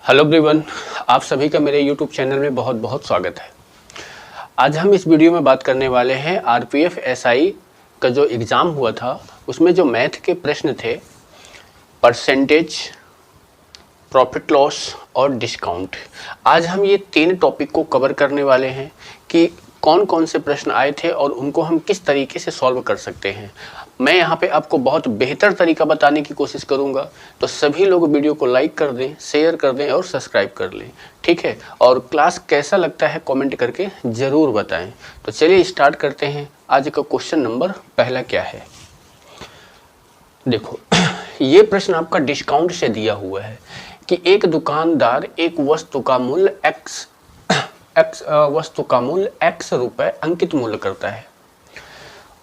Hello everyone, आप सभी का मेरे YouTube चैनल में बहुत बहुत स्वागत है। आज हम इस वीडियो में बात करने वाले हैं आरपीएफ एसआई का जो एग्ज़ाम हुआ था उसमें जो मैथ के प्रश्न थे, परसेंटेज, प्रॉफिट लॉस और डिस्काउंट। आज हम ये 3 टॉपिक को कवर करने वाले हैं कि कौन कौन से प्रश्न आए थे और उनको हम किस तरीके से सॉल्व कर सकते हैं। मैं यहाँ पे आपको बहुत बेहतर तरीका बताने की कोशिश करूँगा, तो सभी लोग वीडियो को लाइक कर दें, शेयर कर दें और सब्सक्राइब कर लें, ठीक है। और क्लास कैसा लगता है कमेंट करके ज़रूर बताएं। तो चलिए स्टार्ट करते हैं। आज का क्वेश्चन नंबर पहला क्या है, देखो ये प्रश्न आपका डिस्काउंट से दिया हुआ है कि एक दुकानदार एक वस्तु का मूल्य x रुपए अंकित मूल्य करता है,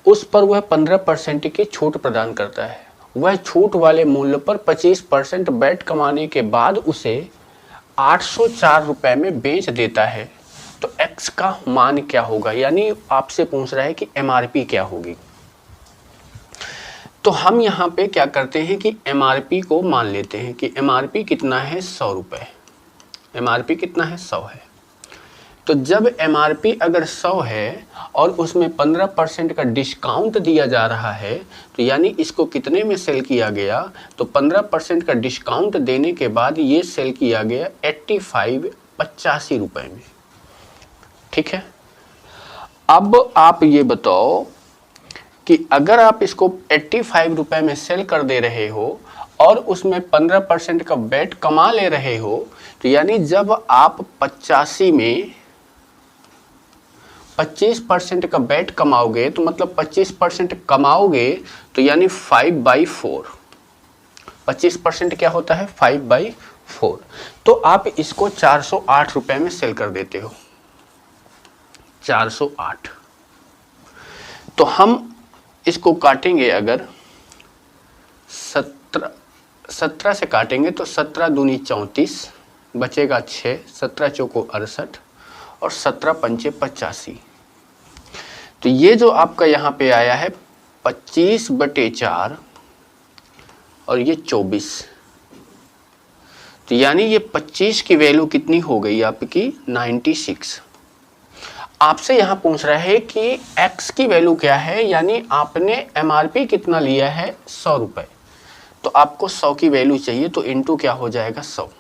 उस पर वह 15% की छूट प्रदान करता है। वह छूट वाले मूल्य पर 25% बैट कमाने के बाद उसे 804 रुपए में बेच देता है, तो x का मान क्या होगा। यानी आपसे पूछ रहा है कि MRP क्या होगी। तो हम यहाँ पे क्या करते हैं कि MRP को मान लेते हैं कि MRP कितना है, 100 रुपये। MRP कितना है, 100 है। तो जब MRP अगर 100 है और उसमें 15% का डिस्काउंट दिया जा रहा है, तो यानी इसको कितने में सेल किया गया, तो 15% का डिस्काउंट देने के बाद ये सेल किया गया 85 रुपए में, ठीक है। अब आप ये बताओ कि अगर आप इसको 85 रुपए में सेल कर दे रहे हो और उसमें 15% का बैट कमा ले रहे हो, तो यानी जब आप 85 में 25% का बैट कमाओगे, तो मतलब 25% कमाओगे, तो यानी 5/4। 25% क्या होता है, 5/4। तो आप इसको 408 रुपए में सेल कर देते हो, 408। तो हम इसको काटेंगे, अगर 17 से काटेंगे तो 17 दूनी 34, बचेगा 6, 17 चौको 68 और 17 पंचे 85। तो ये जो आपका यहाँ पे आया है 25/4 और ये 24। तो यानी ये 25 की वैल्यू कितनी हो गई आपकी, 96। आपसे यहाँ पूछ रहा है कि x की वैल्यू क्या है, यानी आपने MRP कितना लिया है, 100 रुपये। तो आपको 100 की वैल्यू चाहिए, तो इनटू क्या हो जाएगा, 100।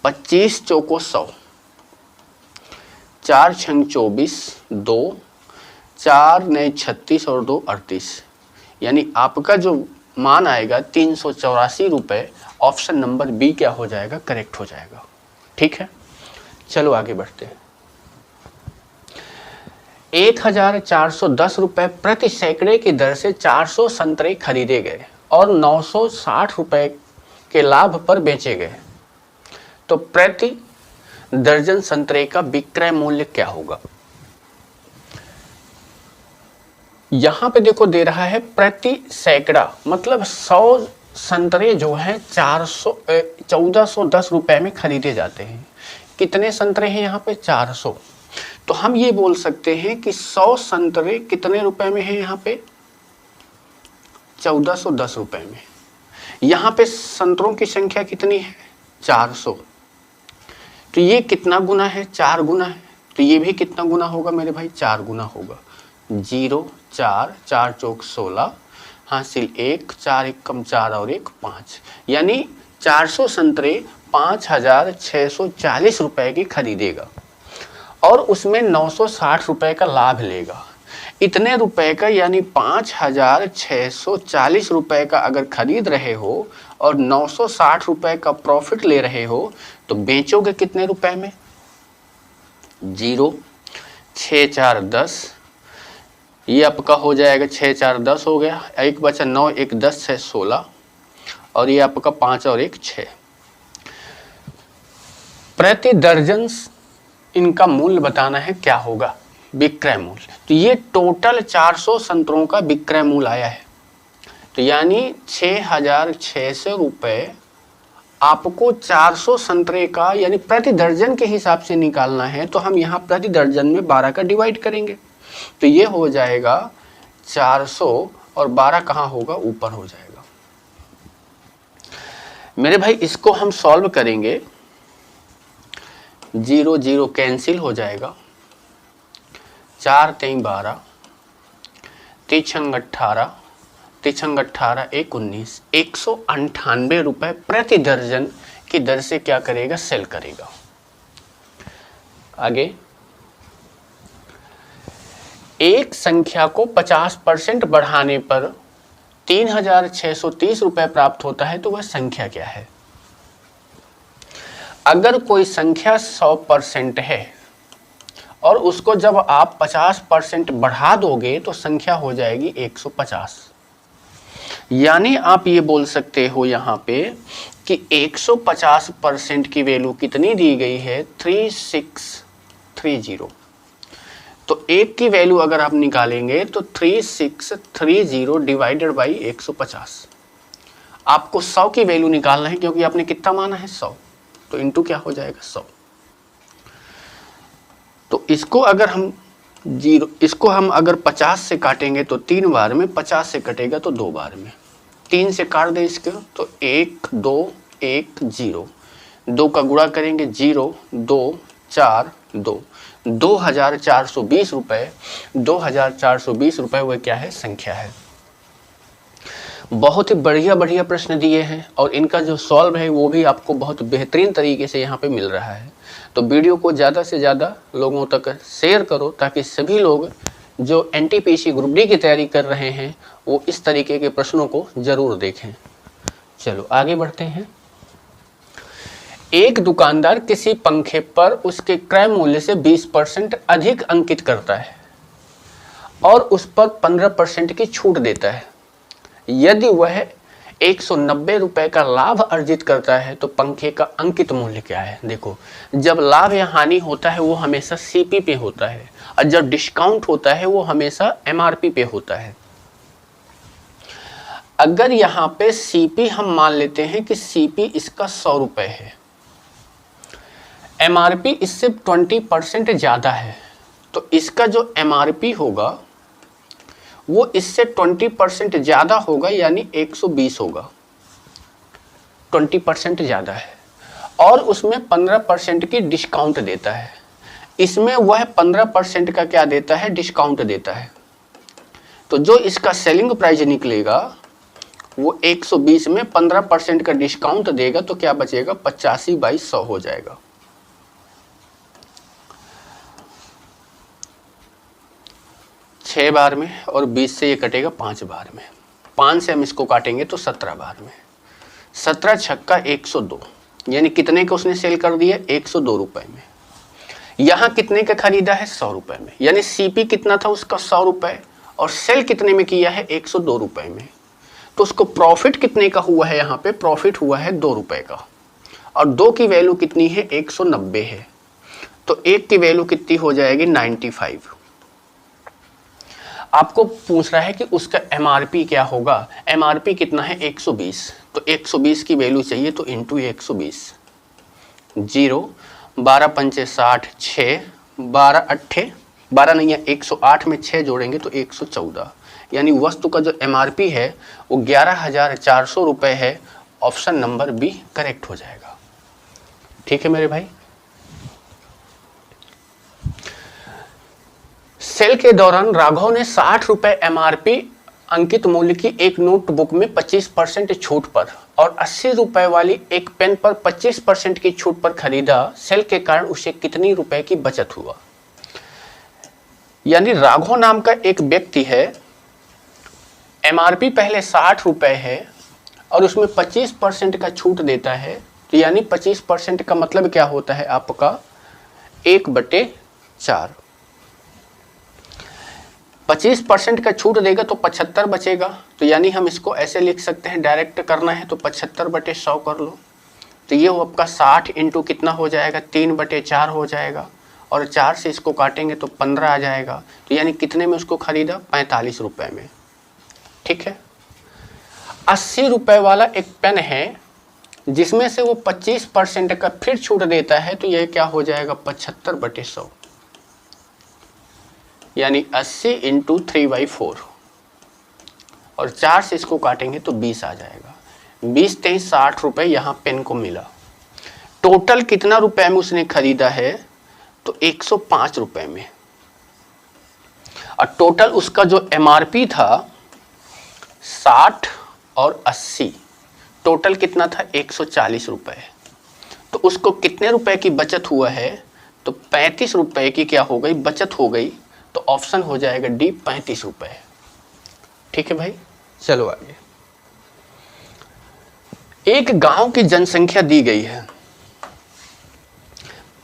25 चौको 100, 4 छंग 24, 2 4 नए 36 और 2 38। यानी आपका जो मान आएगा 384 रुपये। ऑप्शन नंबर बी क्या हो जाएगा, करेक्ट हो जाएगा, ठीक है। चलो आगे बढ़ते हैं। 1410 रुपये प्रति सैकड़े की दर से 400 संतरे खरीदे गए और 960 रुपये के लाभ पर बेचे गए, तो प्रति दर्जन संतरे का विक्रय मूल्य क्या होगा। यहां पे देखो दे रहा है प्रति सैकड़ा, मतलब 100 संतरे जो है 1410 रुपए में खरीदे जाते हैं। कितने संतरे हैं यहाँ पे, 400। तो हम ये बोल सकते हैं कि 100 संतरे कितने रुपए में है, यहाँ पे 1410 रुपए में। यहाँ पे संतरों की संख्या कितनी है, 400। तो ये कितना गुना है, 4 गुना है। तो ये भी कितना गुना होगा मेरे भाई, 4 गुना होगा। 0 4 4 चौक 16, हासिल 1, 4 1 कम 4 और 1 5। यानी 400 संतरे 5640 रुपए की खरीदेगा और उसमें 960 रुपए का लाभ लेगा। इतने रुपए का यानी 5640 रुपए का अगर खरीद रहे हो और 960 रुपए का प्रॉफिट ले रहे हो, तो बेचोगे कितने रुपए में, 0 6 4 10। ये आपका हो जाएगा 6 4 10 हो गया, एक बचा 9 1 10 6 16 और ये आपका 5 और 1 6। प्रति दर्जन इनका मूल्य बताना है, क्या होगा, विक्रय मूल्य। तो ये टोटल 400 संतरों का विक्रय मूल्य आया है, तो यानी 6600 रुपये आपको 400 संतरे का यानी प्रति दर्जन के हिसाब से निकालना है। तो हम यहाँ प्रति दर्जन में 12 का डिवाइड करेंगे, तो ये हो जाएगा 400 और 12 कहाँ होगा, ऊपर हो जाएगा। मेरे भाई इसको हम सॉल्व करेंगे जीरो जीरो कैंसिल हो जाएगा, 4 3 12, तिछंग 18, तिछंग 18 1 19, 198 रुपये प्रति दर्जन की दर से क्या करेगा, सेल करेगा। आगे, एक संख्या को 50% बढ़ाने पर 3630 रुपये प्राप्त होता है, तो वह संख्या क्या है। अगर कोई संख्या 100% है और उसको जब आप 50% बढ़ा दोगे तो संख्या हो जाएगी 150। यानी आप ये बोल सकते हो यहाँ पे कि 150% की वैल्यू कितनी दी गई है, 3630। तो एक की वैल्यू अगर आप निकालेंगे तो 3630 डिवाइडेड बाई 150। आपको 100 की वैल्यू निकालना है क्योंकि आपने कितना माना है, 100, तो इंटू क्या हो जाएगा, 100। तो इसको अगर हम अगर 50 से काटेंगे तो 3 बार में, 50 से कटेगा तो 2 बार में, 3 से काट दें इसको तो 1 2 1 0, 2 का गुणा करेंगे 0 2 4 2, 2420 रुपये, 2420 रुपये वह क्या है, संख्या है। बहुत ही बढ़िया बढ़िया प्रश्न दिए हैं और इनका जो सॉल्व है वो भी आपको बहुत बेहतरीन तरीके से यहाँ पे मिल रहा है। तो वीडियो को ज़्यादा से ज़्यादा लोगों तक शेयर करो ताकि सभी लोग जो एनटीपीसी ग्रुप डी की तैयारी कर रहे हैं वो इस तरीके के प्रश्नों को ज़रूर देखें। चलो आगे बढ़ते हैं। एक दुकानदार किसी पंखे पर उसके क्रय मूल्य से 20% अधिक अंकित करता है और उस पर 15% की छूट देता है। यदि वह 190 रुपये का लाभ अर्जित करता है तो पंखे का अंकित मूल्य क्या है। देखो, जब लाभ या हानि होता है वो हमेशा सीपी पे होता है और जब डिस्काउंट होता है वो हमेशा एमआरपी पे होता है। अगर यहाँ पे सीपी हम मान लेते हैं कि सीपी इसका 100 रुपये है, एमआरपी इससे 20% ज़्यादा है, तो इसका जो एमआरपी होगा वो इससे 20% ज़्यादा होगा, यानी 120 होगा। 20% ज़्यादा है और उसमें 15% की डिस्काउंट देता है। इसमें वह 15% का क्या देता है, डिस्काउंट देता है। तो जो इसका सेलिंग प्राइस निकलेगा वो 120 में 15% का डिस्काउंट देगा तो क्या बचेगा, 85/100 हो जाएगा। छः बार में और 20 से ये कटेगा 5 बार में, 5 से हम इसको काटेंगे तो 17 बार में। 17 छक्का 102, यानी कितने का उसने सेल कर दिया, 102 रुपये में। यहाँ कितने का खरीदा है, 100 रुपये में, यानी सीपी कितना था उसका 100 रुपये और सेल कितने में किया है, 102 रुपये में। तो उसको प्रॉफिट कितने का हुआ है, यहाँ पे प्रॉफिट हुआ है 2 रुपये का और 2 की वैल्यू कितनी है, 190 है, तो 1 की वैल्यू कितनी हो जाएगी, 95। आपको पूछ रहा है कि उसका एमआरपी क्या होगा, एमआरपी कितना है, 120, तो 120 की वैल्यू चाहिए तो इंटू 120, 0 12 पंचे 60, 6 12 अट्ठे 12 नहीं है, 108 में 6 जोड़ेंगे तो 114, यानी वस्तु का जो एमआरपी है वो 11,400 रुपये है। ऑप्शन नंबर बी करेक्ट हो जाएगा। ठीक है मेरे भाई। सेल के दौरान राघव ने 60 रुपये एमआरपी अंकित मूल्य की एक नोटबुक में 25% छूट पर और 80 रुपये वाली एक पेन पर 25% की छूट पर खरीदा। सेल के कारण उसे कितनी रुपए की बचत हुआ। यानी राघव नाम का एक व्यक्ति है, एमआरपी पहले 60 रुपये है और उसमें 25% का छूट देता है, तो यानी 25% का मतलब क्या होता है आपका 1/4। 25% का छूट देगा तो 75 बचेगा, तो यानी हम इसको ऐसे लिख सकते हैं, डायरेक्ट करना है तो 75/100 कर लो, तो ये आपका 60 इंटू कितना हो जाएगा, 3/4 हो जाएगा और 4 से इसको काटेंगे तो 15 आ जाएगा, तो यानी कितने में उसको खरीदा, 45 रुपये में। ठीक है। 80 रुपये वाला एक पेन है जिसमें से वो 25% का फिर छूट देता है, तो यह क्या हो जाएगा, 75/100, यानी 80 इंटू 3/4 और 4 से इसको काटेंगे तो 20 आ जाएगा। 20 × 3 = 60 रुपये यहाँ पेन को मिला। टोटल कितना रुपए में उसने खरीदा है, तो 105 रुपए में। और टोटल उसका जो एमआरपी था 60 और 80, टोटल कितना था 140 रुपए। तो उसको कितने रुपए की बचत हुआ है, तो 35 रुपए की क्या हो गई, बचत हो गई। तो ऑप्शन हो जाएगा डी 35 रुपए। ठीक है भाई, चलो आगे। एक गांव की जनसंख्या दी गई है,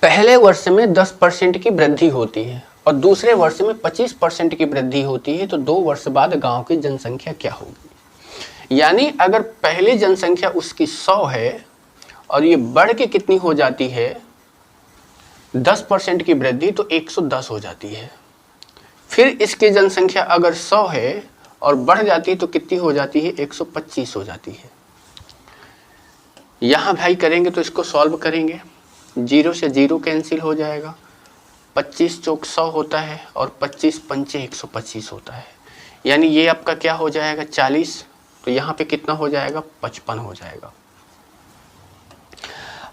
पहले वर्ष में 10% की वृद्धि होती है और दूसरे वर्ष में 25% की वृद्धि होती है, तो 2 वर्ष बाद गांव की जनसंख्या क्या होगी। यानी अगर पहली जनसंख्या उसकी 100 है और ये बढ़ के कितनी हो जाती है, 10% की वृद्धि, तो 110 हो जाती है। फिर इसकी जनसंख्या अगर 100 है और बढ़ जाती है तो कितनी हो जाती है, 125 हो जाती है। यहां भाई करेंगे तो इसको सॉल्व करेंगे, 0 से 0 कैंसिल हो जाएगा, 25 चौक 100 होता है और 25 पंचे 125 होता है। यानी ये आपका क्या हो जाएगा 40, तो यहाँ पे कितना हो जाएगा 55 हो जाएगा।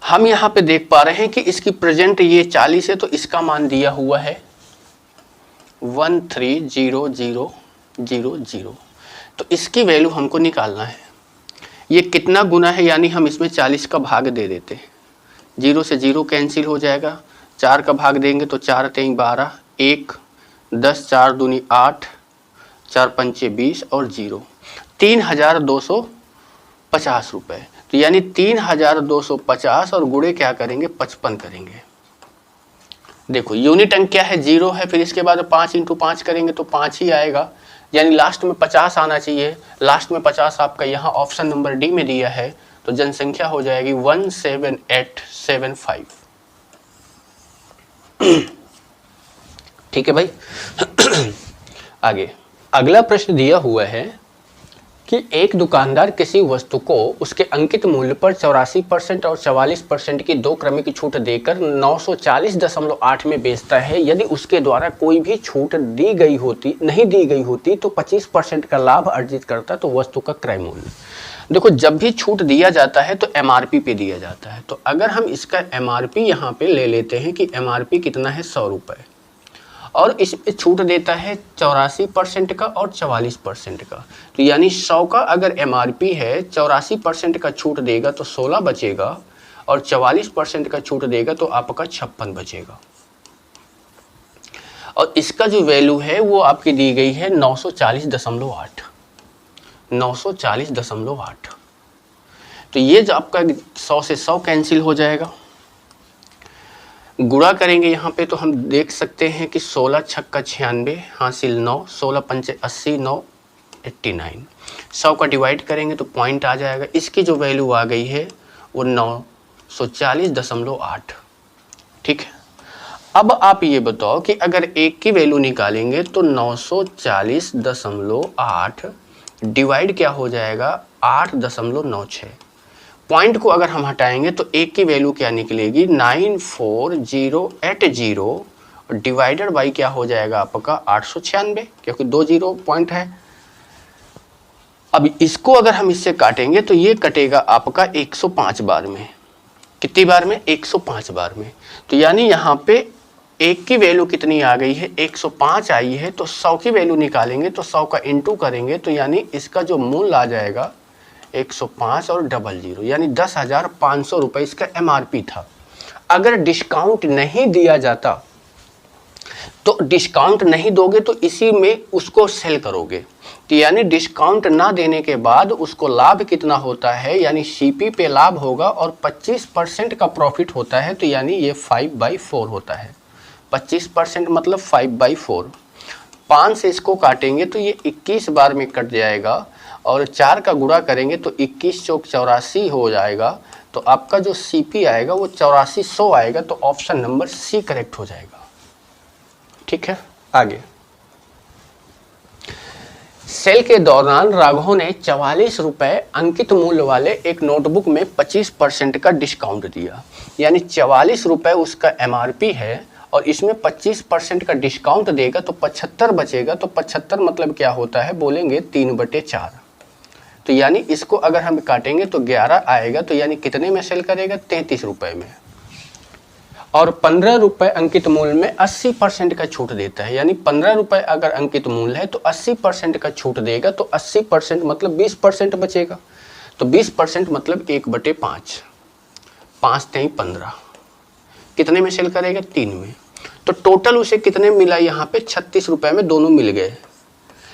हम यहाँ पे देख पा रहे हैं कि इसकी प्रेजेंट ये 40 है, तो इसका मान दिया हुआ है 130000। तो इसकी वैल्यू हमको निकालना है। ये कितना गुना है, यानी हम इसमें 40 का भाग दे देते हैं, 0 से 0 कैंसिल हो जाएगा, 4 का भाग देंगे तो 4 3 12, 1 10, 4 दूनी 8, 4 पंचे 20 और 0, 3250 रुपए। तो यानी 3250 और गुणे क्या करेंगे 55 करेंगे। देखो यूनिट अंक क्या है 0 है, फिर इसके बाद 5 × 5 करेंगे तो 5 ही आएगा, यानी लास्ट में 50 आना चाहिए। लास्ट में 50 आपका यहाँ ऑप्शन नंबर डी में दिया है, तो जनसंख्या हो जाएगी 17875। ठीक है भाई। आगे अगला प्रश्न दिया हुआ है कि एक दुकानदार किसी वस्तु को उसके अंकित मूल्य पर 84% और 44% की 2 क्रमिक छूट देकर 940.8 में बेचता है। यदि उसके द्वारा कोई भी छूट नहीं दी गई होती तो 25% का लाभ अर्जित करता, तो वस्तु का क्रय मूल्य। देखो जब भी छूट दिया जाता है तो एमआरपी पे दिया जाता है, तो अगर हम इसका एमआरपी यहाँ पे ले लेते हैं कि एमआरपी कितना है 100 रुपये, और इस पे छूट देता है 84% का और 44% का, तो यानी 100 का अगर एमआरपी है, 84% का छूट देगा तो 16 बचेगा और 44% का छूट देगा तो आपका 56 बचेगा। और इसका जो वैल्यू है वो आपकी दी गई है 940.8। 940.8। तो ये जो आपका 100 से 100 कैंसिल हो जाएगा। गुणा करेंगे यहाँ पे तो हम देख सकते हैं कि 16 छक्का 96 हासिल 9, 16 पंचे 80, 9 89। 100 का डिवाइड करेंगे तो पॉइंट आ जाएगा। इसकी जो वैल्यू आ गई है वो 940.8। ठीक है, अब आप ये बताओ कि अगर एक की वैल्यू निकालेंगे तो 940.8 डिवाइड क्या हो जाएगा 8.96। पॉइंट को अगर हम हटाएंगे तो एक की वैल्यू क्या निकलेगी 94080 डिवाइडेड बाई क्या हो जाएगा आपका 896, क्योंकि 2 0 पॉइंट है। अब इसको अगर हम इससे काटेंगे तो ये कटेगा आपका 105 बार में। कितनी बार में 105 बार में। तो यानी यहाँ पे एक की वैल्यू कितनी आ गई है 105 आई है, तो 100 की वैल्यू निकालेंगे तो 100 का इंटू करेंगे तो यानी इसका जो मूल्य आ जाएगा 105 और 00, यानी 10,500 रुपये इसका एमआरपी था। अगर डिस्काउंट नहीं दिया जाता तो डिस्काउंट नहीं दोगे तो इसी में उसको सेल करोगे, तो यानी डिस्काउंट ना देने के बाद उसको लाभ कितना होता है, यानी सीपी पे लाभ होगा और 25% का प्रॉफिट होता है, तो यानी ये 5/4 होता है। 25% मतलब 5/4। 5 से इसको काटेंगे तो ये 21 बार में कट जाएगा और 4 का गुणा करेंगे तो 21 चौक 84 हो जाएगा। तो आपका जो सीपी आएगा वो 8400 आएगा, तो ऑप्शन नंबर सी करेक्ट हो जाएगा। ठीक है, आगे। सेल के दौरान राघव ने 44 रुपए अंकित मूल्य वाले एक नोटबुक में 25% का डिस्काउंट दिया, यानी 44 रुपए उसका एमआरपी है और इसमें 25% का डिस्काउंट देगा तो 75 बचेगा। तो 75 मतलब क्या होता है बोलेंगे 3/4। तो यानी इसको अगर हम काटेंगे तो 11 आएगा, तो यानी कितने में सेल करेगा? 33 रुपए में। और 15 रुपए अंकित मूल्य में 80% का छूट देता है, यानी 15 रुपए अगर अंकित मूल्य है तो 80% का छूट देगा, तो 80% मतलब 20% बचेगा। तो 20% मतलब 1/5, 5 3 15, कितने में सेल करेगा? 3 में। तो टोटल उसे कितने मिला? यहाँ पे 36 रुपए में दोनों मिल गए,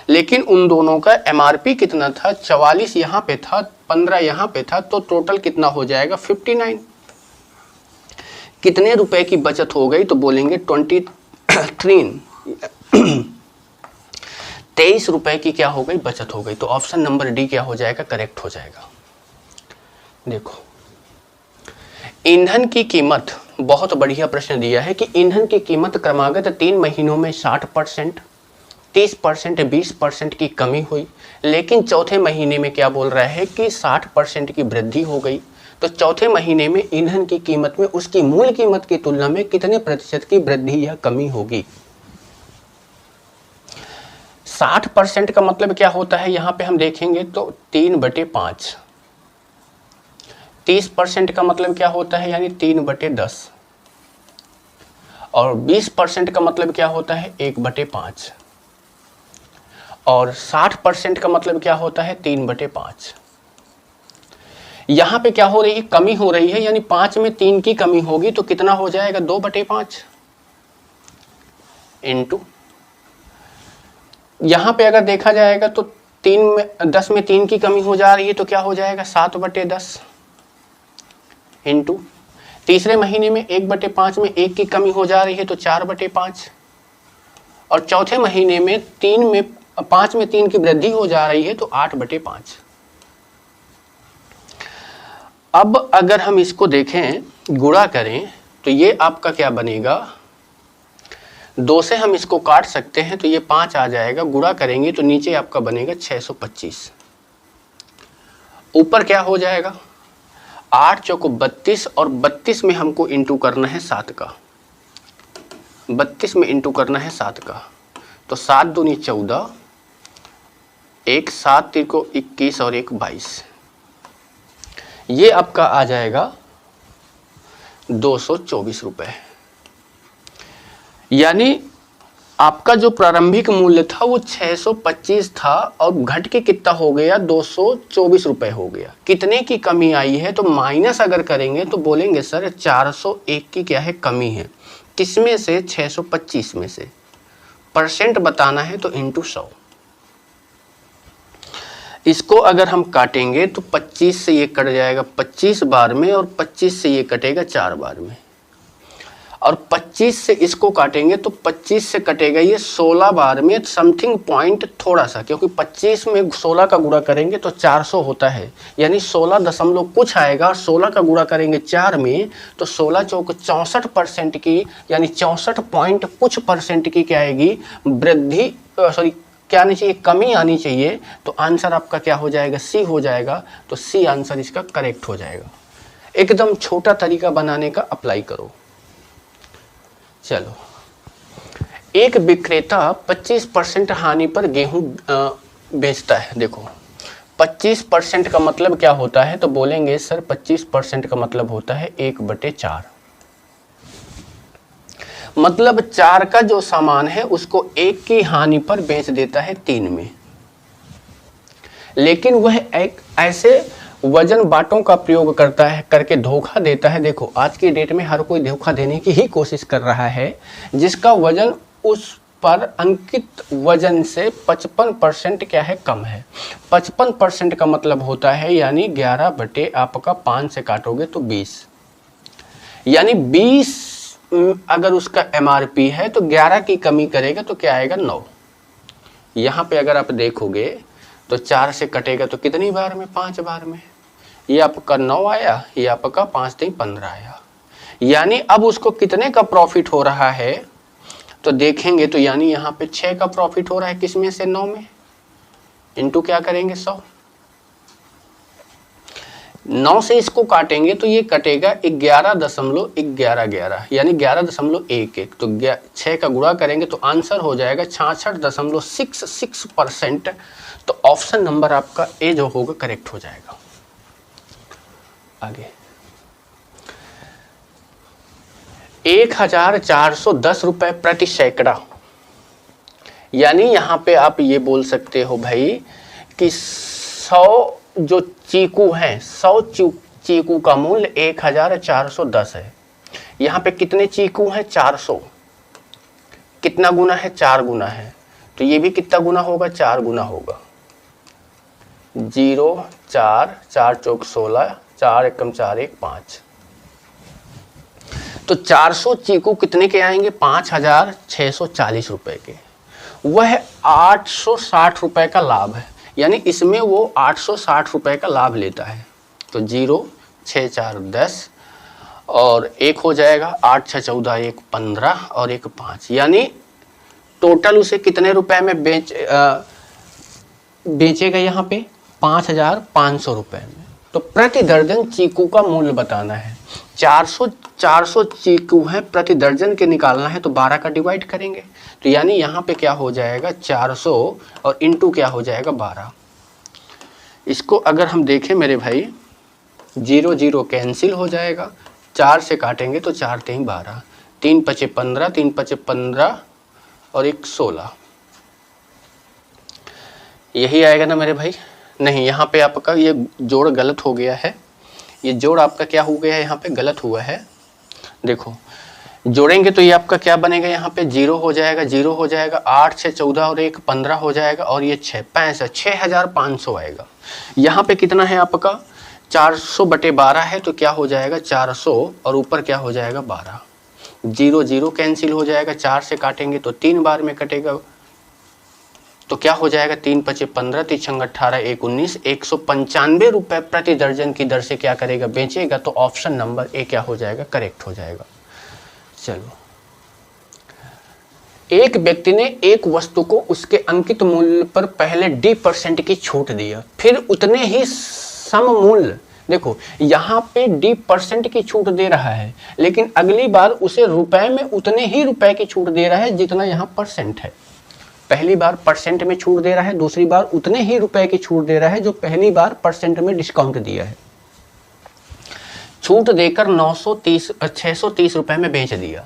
लेकिन उन दोनों का MRP कितना था? 44 यहाँ पे था, 15 यहाँ पे था, तो टोटल कितना हो जाएगा? 59। कितने रुपए की बचत हो गई? तो बोलेंगे 23 रुपए की क्या हो गई? बचत हो गई। तो ऑप्शन नंबर डी क्या हो जाएगा? करेक्ट हो जाएगा। देखो, ईंधन की कीमत, बहुत बढ़िया प्रश्न दिया है कि ईंधन की कीमत क्रमागत 3 महीनों में 60%, 30%, 20% की कमी हुई, लेकिन चौथे महीने में क्या बोल रहा है कि 60% की वृद्धि हो गई। तो चौथे महीने में ईंधन की कीमत में उसकी मूल कीमत की तुलना में कितने प्रतिशत की वृद्धि या कमी होगी? 60% का मतलब क्या होता है? यहाँ पे हम देखेंगे तो 3/5। 30% का मतलब क्या होता है? यानी 3/10। और 20% का मतलब क्या होता है? 1/5। और 60% का मतलब क्या होता है? 3/5। यहां पे क्या हो रही है? कमी हो रही है, यानी 5 में 3 की कमी होगी, तो कितना हो जाएगा? 2/5 इंटू, यहां पे अगर देखा जाएगा तो 10 में 3 की कमी हो जा रही है, तो क्या हो जाएगा? 7/10 इंटू, तीसरे महीने में 1/5 में 1 की कमी हो जा रही है, तो 4/5, और चौथे महीने में 5 में 3 की वृद्धि हो जा रही है, तो 8/5। अब अगर हम इसको देखें, गुणा करें, तो ये आपका क्या बनेगा? 2 से हम इसको काट सकते हैं, तो ये 5 आ जाएगा। गुणा करेंगे तो नीचे आपका बनेगा 625। ऊपर क्या हो जाएगा? 8 चौको 32, और 32 में हमको इंटू करना है 7 का। 32 में इंटू करना है 7 का, तो 7 दूनी 14, 1 7 3 को 21 और 1 22। ये आपका आ जाएगा 224 रुपए। यानी आपका जो प्रारंभिक मूल्य था वो 625 था, और घट के कितना हो गया? 224 रुपए हो गया। कितने की कमी आई है? तो माइनस अगर करेंगे तो बोलेंगे सर 401 की क्या है? कमी है। किसमें से? 625 में से। परसेंट बताना है तो इंटू 100। इसको अगर हम काटेंगे तो 25 से ये कट जाएगा 25 बार में, और 25 से ये कटेगा 4 बार में, और 25 से इसको काटेंगे तो 25 से कटेगा ये 16 बार में, समथिंग पॉइंट थोड़ा सा, क्योंकि 25 में 16 का गुणा करेंगे तो 400 होता है, यानी 16 दशमलव कुछ आएगा। और 16 का गुणा करेंगे 4 में तो 16 चौक 64% की, यानी 64 पॉइंट कुछ परसेंट की क्या आएगी? वृद्धि, सॉरी क्या आनी चाहिए? कमी आनी चाहिए। तो आंसर आपका क्या हो जाएगा? सी हो जाएगा। तो सी आंसर इसका करेक्ट हो जाएगा। एकदम छोटा तरीका बनाने का अप्लाई करो। चलो, एक विक्रेता 25% हानि पर गेहूं बेचता है। देखो, 25% का मतलब क्या होता है? तो बोलेंगे सर 25% का मतलब होता है 1/4, मतलब 4 का जो सामान है उसको 1 की हानि पर बेच देता है 3 में। लेकिन वह एक ऐसे वजन बांटों का प्रयोग करता है, करके धोखा देता है। देखो, आज की डेट में हर कोई धोखा देने की ही कोशिश कर रहा है, जिसका वजन उस पर अंकित वजन से 55% क्या है? कम है। 55% का मतलब होता है, यानी 11 बटे आपका 5 से काटोगे तो 20, यानी 20 अगर उसका MRP है तो 11 की कमी करेगा तो क्या आएगा? 9। यहाँ पे अगर आप देखोगे तो 4 से कटेगा तो कितनी बार में? 5 बार में। ये आपका 9 आया, ये आपका 5 3 15 आया। यानी अब उसको कितने का प्रॉफिट हो रहा है? तो देखेंगे तो यानी यहाँ पे 6 का प्रॉफिट हो रहा है। किसमें से? 9 में। इंटू क्या करेंगे? 100। 9 से इसको काटेंगे तो ये कटेगा 11.1111, यानी 11.11। तो 6 का गुणा करेंगे तो आंसर हो जाएगा 66.66%। तो ऑप्शन नंबर आपका ए जो होगा करेक्ट हो जाएगा। आगे 1410 रुपए प्रति सैकड़ा, यानी यहां पे आप ये बोल सकते हो भाई कि 100 जो चीकू हैं, 100 चीकू का मूल्य 1410 है। यहाँ पे कितने चीकू हैं? 400। कितना गुना है? 4 गुना है। तो ये भी कितना गुना होगा? 4 गुना होगा। 0 4 4 चौक 16, 4 एकम 4 1 5। तो 400 चीकू कितने के आएंगे? 5640 रुपए के। वह 860 रुपए का लाभ है, यानी इसमें वो 860 रुपए का लाभ लेता है। तो 0 6 4 10 और 1 हो जाएगा, 8 6 14 1 15 और 1 5, यानी टोटल उसे कितने रुपए में बेचेगा? यहाँ पे 5500 रुपए में। तो प्रति दर्जन चीकू का मूल्य बताना है। 400 चीकू है, प्रति दर्जन के निकालना है, तो 12 का डिवाइड करेंगे। तो यानी यहाँ पे क्या हो जाएगा? 400 और इंटू क्या हो जाएगा? 12। इसको अगर हम देखें मेरे भाई, 0 0 कैंसिल हो जाएगा, 4 से काटेंगे तो 4 3 12, 3 5 15, 3 5 15 और 1 16। यही आएगा ना मेरे भाई? नहीं, यहाँ पे आपका ये जोड़ गलत हो गया है। ये जोड़ आपका क्या हो गया है? यहाँ पे गलत हुआ है। देखो जोड़ेंगे तो ये आपका क्या बनेगा? यहाँ पे 0 हो जाएगा, 0 हो जाएगा, 8 6 14 और 1 15 हो जाएगा, और ये 6 65 6500 आएगा। यहाँ पे कितना है आपका? 400 बटे 12 है, तो क्या हो जाएगा? 400 और ऊपर क्या हो जाएगा? 12। 0 0 कैंसिल हो जाएगा, 4 से काटेंगे तो 3 बार में कटेगा, तो क्या हो जाएगा? 3 5 15, 3 6 18 1 19, 195 रुपए प्रति दर्जन की दर से क्या करेगा? बेचेगा। तो ऑप्शन नंबर ए क्या हो जाएगा? करेक्ट हो जाएगा। चलो, एक व्यक्ति ने एक वस्तु को उसके अंकित मूल्य पर पहले D% की छूट दिया, फिर उतने ही सम मूल्य, देखो यहाँ पे D% की छूट दे रहा है, लेकिन अगली बार उसे रुपए में उतने ही रुपए की छूट दे रहा है जितना यहाँ परसेंट है। पहली बार परसेंट में छूट दे रहा है, दूसरी बार उतने ही रुपए की छूट दे रहा है जो पहली बार परसेंट में डिस्काउंट दिया है। छूट देकर 630 रुपए में बेच दिया।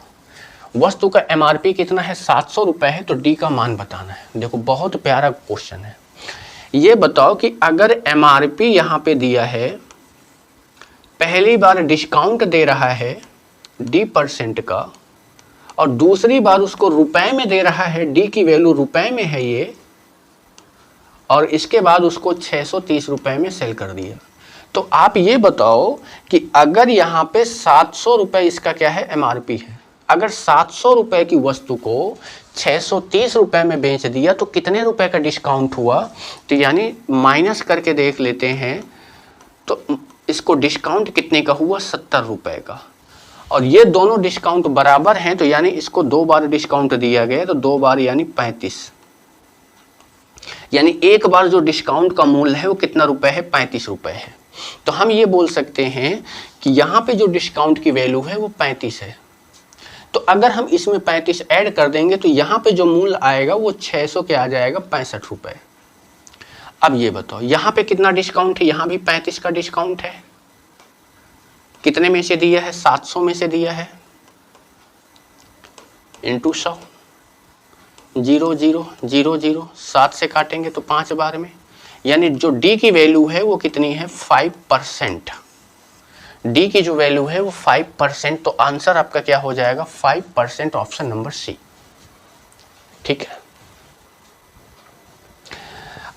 वस्तु का MRP कितना है? 700 रुपए है, तो डी का मान बताना है। देखो बहुत प्यारा क्वेश्चन है। ये बताओ कि अगर MRP यहाँ पे दिया है, पहली बार डिस्काउंट दे रहा है D% का, और दूसरी बार उसको रुपए में दे रहा है, डी की वैल्यू रुपए में है ये, और इसके बाद उसको 630 रुपए में सेल कर दिया। तो आप ये बताओ कि अगर यहाँ पे 700 रुपए इसका क्या है? MRP है। अगर 700 रुपए की वस्तु को 630 रुपए में बेच दिया तो कितने रुपए का डिस्काउंट हुआ? तो यानी माइनस करके देख लेते हैं, तो इसको डिस्काउंट कितने का हुआ? 70 रुपए का। और ये दोनों डिस्काउंट बराबर हैं, तो यानी इसको 2 बार डिस्काउंट दिया गया, तो 2 बार यानी 35। यानी एक बार जो डिस्काउंट का मूल्य है वो कितना रुपए है? 35 रुपए है। तो हम ये बोल सकते हैं कि यहाँ पे जो डिस्काउंट की वैल्यू है वो 35 है। तो अगर हम इसमें 35 ऐड कर देंगे तो यहाँ पे जो मूल्य आएगा वो 600 के आ जाएगा 65 रुपए। अब ये बताओ यहाँ पे कितना डिस्काउंट है? यहाँ भी 35 का डिस्काउंट है। कितने में से दिया है? 700 में से दिया है, इंटू 100, 0 0 0 0, 7 से काटेंगे तो 5 बार में, यानी जो डी की वैल्यू है वो कितनी है? 5%। डी की जो वैल्यू है वो 5%, तो आंसर आपका क्या हो जाएगा? 5%, ऑप्शन नंबर सी। ठीक है।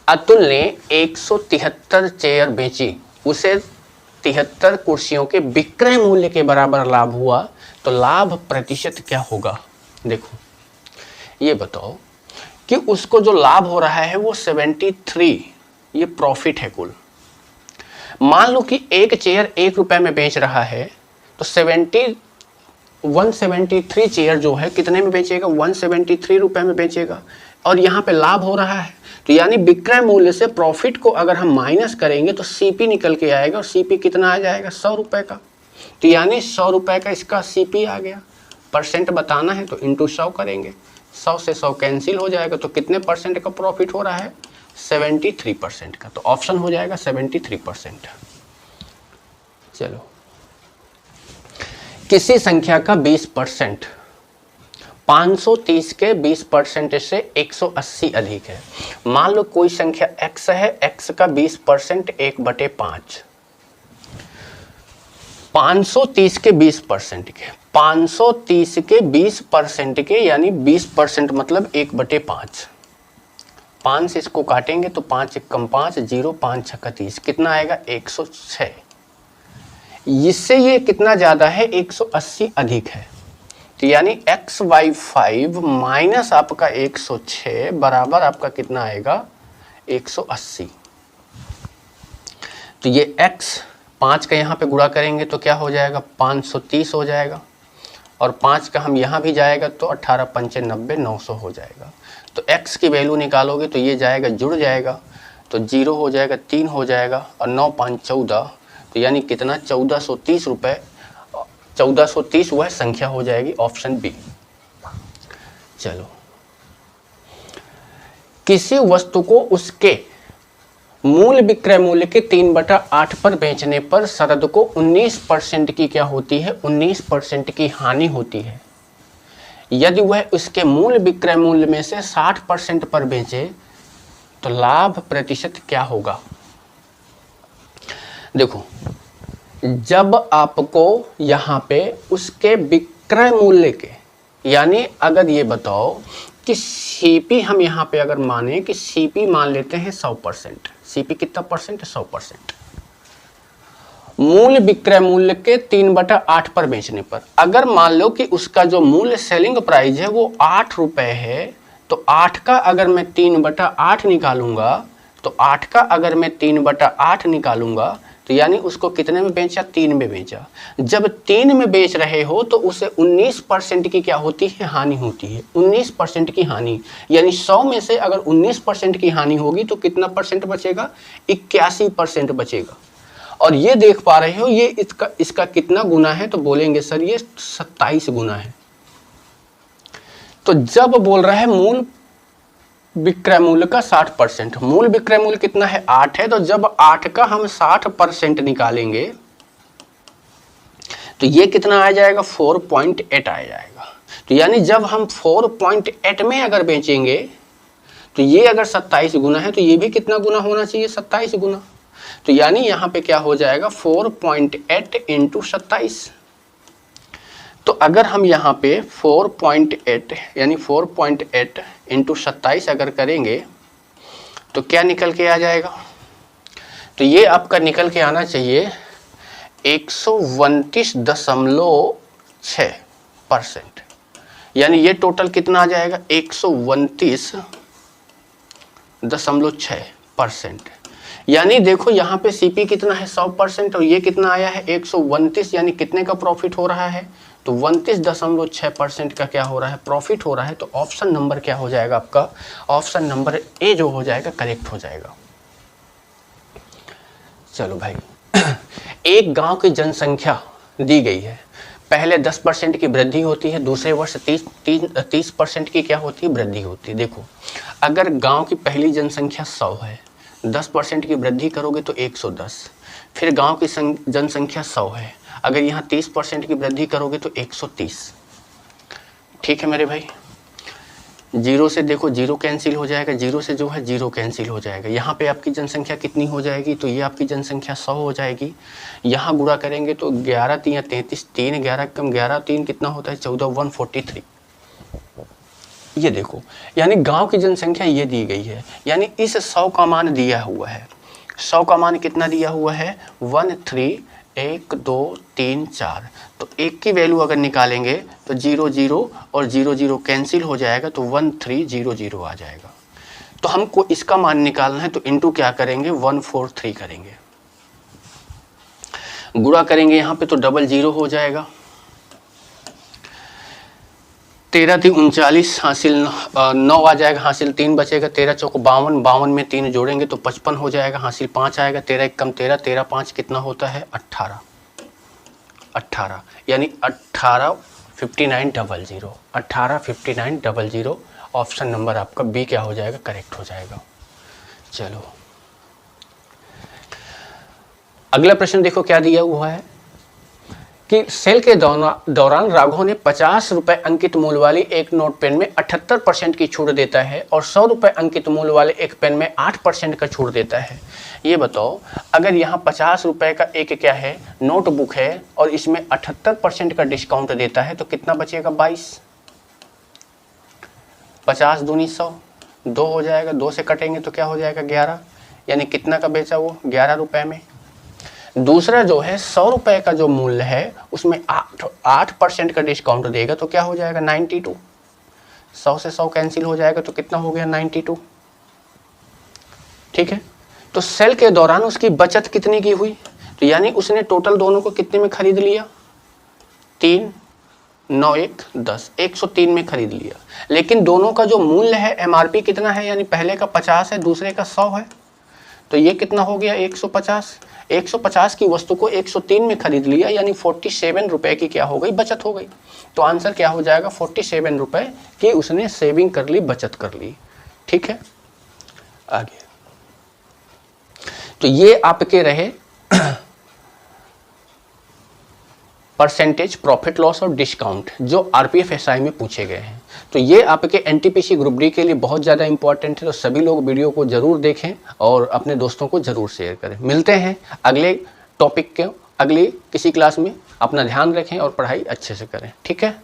अतुल ने 173 चेयर बेची, उसे 73 कुर्सियों के विक्रय मूल्य के बराबर लाभ हुआ, तो लाभ प्रतिशत क्या होगा? देखो ये बताओ कि उसको जो लाभ हो रहा है वो 73, ये प्रॉफिट है कुल। मान लो कि एक चेयर 1 रुपए में बेच रहा है, तो 173 चेयर जो है कितने में बेचेगा? 173 रुपए में बेचेगा, और यहाँ पे लाभ हो रहा है, तो यानी विक्रय मूल्य से प्रॉफिट को अगर हम माइनस करेंगे तो CP निकल के आएगा, और CP कितना आ जाएगा? 100 रुपए का। तो यानी 100 रुपए का इसका CP आ गया। परसेंट बताना है तो इंटू 100 करेंगे, 100 से 100 कैंसिल हो जाएगा, तो कितने परसेंट का प्रॉफिट हो रहा है? 73% का, तो ऑप्शन हो जाएगा 73%। चलो, किसी संख्या का 20% 530 के 20% से 180 अधिक है। मान लो कोई संख्या x है, x का 20% 1/5, 530 के 20% के, 530 के 20% के यानी 20% मतलब 1/5, 5 से इसको काटेंगे तो 5 कम 5 0, 5 छक्का 30, कितना आएगा 106। इससे ये कितना ज़्यादा है, 180 अधिक है, तो यानी x/5 माइनस आपका 106 बराबर आपका कितना आएगा 180। तो ये x 5 का यहाँ पे गुणा करेंगे तो क्या हो जाएगा 530 हो जाएगा, और 5 का हम यहाँ भी जाएगा तो 18 पंचे 90, 900 हो जाएगा। तो x की वैल्यू निकालोगे तो ये जाएगा जुड़ जाएगा, तो 0 हो जाएगा, 3 हो जाएगा, और 9 5 14, तो यानी कितना 1430 रुपये, 1430 वह संख्या हो जाएगी, ऑप्शन बी। चलो, किसी वस्तु को उसके मूल विक्रय मूल्य के 3/8 पर बेचने पर शरद को 19% की क्या होती है, 19% की हानि होती है। यदि वह उसके मूल विक्रय मूल्य में से 60% पर बेचे तो लाभ प्रतिशत क्या होगा। देखो, जब आपको यहाँ पे उसके विक्रय मूल्य के, यानी अगर ये बताओ कि सीपी हम यहाँ पे अगर माने कि सीपी मान लेते हैं 100%, सीपी कितना परसेंट है 100%, मूल विक्रय मूल्य के 3/8 पर बेचने पर, अगर मान लो कि उसका जो मूल्य सेलिंग प्राइस है वो 8 रुपए है, तो 8 का अगर मैं 3/8 निकालूंगा, तो 8 का अगर मैं 3/8 निकालूंगा तो यानी उसको कितने में बेचा, 3 में बेचा। जब 3 में बेच रहे हो तो उसे 19% की क्या होती है, हानि होती है, 19% की हानि, यानी 100 में से अगर 19% की हानि होगी तो कितना परसेंट बचेगा, 81% बचेगा। और ये देख पा रहे हो ये इसका कितना गुना है, तो बोलेंगे सर ये 27 गुना है। तो जब बोल रहा है मूल विक्रय मूल्य का 60%, मूल विक्रय मूल्य कितना है 8 है, तो जब 8 का हम 60% निकालेंगे तो ये कितना आ जाएगा 4.8 आ जाएगा। तो यानी जब हम 4.8 में अगर बेचेंगे तो ये अगर 27 गुना है तो ये भी कितना गुना होना चाहिए, 27 गुना। तो यानी यहाँ पे क्या हो जाएगा 4.8 इंटू 27। तो अगर हम यहाँ पे 4.8 यानी 4.8 इंटू 27 अगर करेंगे तो क्या निकल के आ जाएगा, तो ये आपका निकल के आना चाहिए 129.6%, यानी ये टोटल कितना आ जाएगा 129.6%। यानी देखो यहाँ पे सीपी कितना है 100% और ये कितना आया है 129, यानी कितने का प्रॉफिट हो रहा है, तो 29.6% का क्या हो रहा है, प्रॉफिट हो रहा है। तो ऑप्शन नंबर क्या हो जाएगा आपका, ऑप्शन नंबर ए जो हो जाएगा करेक्ट हो जाएगा। चलो भाई, एक गांव की जनसंख्या दी गई है, पहले 10% की वृद्धि होती है, दूसरे वर्ष 30% की क्या होती है, वृद्धि होती है। देखो, अगर गांव की पहली जनसंख्या 100 है, 10% की वृद्धि करोगे तो 110, फिर गांव की जनसंख्या 100 है, अगर यहाँ 30% की वृद्धि करोगे तो 130। ठीक है मेरे भाई, जीरो से देखो जीरो कैंसिल हो जाएगा, जीरो से जो है जीरो कैंसिल हो जाएगा। यहाँ पे आपकी जनसंख्या कितनी हो जाएगी, तो ये आपकी जनसंख्या 100 हो जाएगी। यहाँ गुणा करेंगे तो 11 3 33, 3 11 कम 11 3 कितना होता है 14, 143। ये देखो, यानी गांव की जनसंख्या ये दी गई है, यानी इस 100 का मान दिया हुआ है। 100 का मान कितना दिया हुआ है 13, 1 2 3 4, तो 1 की वैल्यू अगर निकालेंगे तो 0 0 और 0 0 कैंसिल हो जाएगा, तो 1300 आ जाएगा। तो हमको इसका मान निकालना है, तो इंटू क्या करेंगे 143 करेंगे, गुणा करेंगे यहाँ पे तो 00 हो जाएगा। 13 3 39 हासिल 9 आ जाएगा, हासिल 3 बचेगा, 13 चौक 52, 52 में 3 जोड़ेंगे तो 55 हो जाएगा, हासिल 5 आएगा, 13 1 कम 13, 13 5 कितना होता है 18, 18 यानी 18 5900, 18 5900 ऑप्शन नंबर आपका बी क्या हो जाएगा, करेक्ट हो जाएगा। चलो अगला प्रश्न देखो क्या दिया हुआ है कि सेल के दौरान राघव ने 50 रुपए अंकित मूल्य वाली एक नोट पेन में 78% की छूट देता है और 100 रुपए अंकित मूल्य वाले एक पेन में 8% का छूट देता है। ये बताओ अगर यहाँ 50 रुपए का एक क्या है नोटबुक है और इसमें 78% का डिस्काउंट देता है तो कितना बचेगा 22। 50 दूनी 100, 2 हो जाएगा, 2 से कटेंगे तो क्या हो जाएगा 11, यानी कितना का बेचा वो 11 रुपए में। दूसरा जो है 100 रुपए का जो मूल्य है उसमें 8% का डिस्काउंट देगा तो क्या हो जाएगा 92। 100 से 100 कैंसिल हो जाएगा तो कितना हो गया 92। ठीक है, तो सेल के दौरान उसकी बचत कितने की हुई, तो यानी उसने टोटल दोनों को कितने में खरीद लिया 3, 9, 1, 10, 103 में खरीद लिया। लेकिन दोनों का जो मूल्य है एमआरपी कितना है, यानी पहले का 50 है दूसरे का 100 है, तो ये कितना हो गया 150। 150 की वस्तु को 103 में खरीद लिया, यानी 47 रुपए की क्या हो गई बचत हो गई। तो आंसर क्या हो जाएगा 47 रुपए की उसने सेविंग कर ली, बचत कर ली। ठीक है, आगे तो ये आपके रहे परसेंटेज, प्रॉफिट लॉस और डिस्काउंट जो आरपीएफ एसआई में पूछे गए हैं। तो ये आपके एनटीपीसी ग्रुप डी के लिए बहुत ज़्यादा इंपॉर्टेंट है, तो सभी लोग वीडियो को जरूर देखें और अपने दोस्तों को जरूर शेयर करें। मिलते हैं अगले टॉपिक के अगली किसी क्लास में। अपना ध्यान रखें और पढ़ाई अच्छे से करें। ठीक है।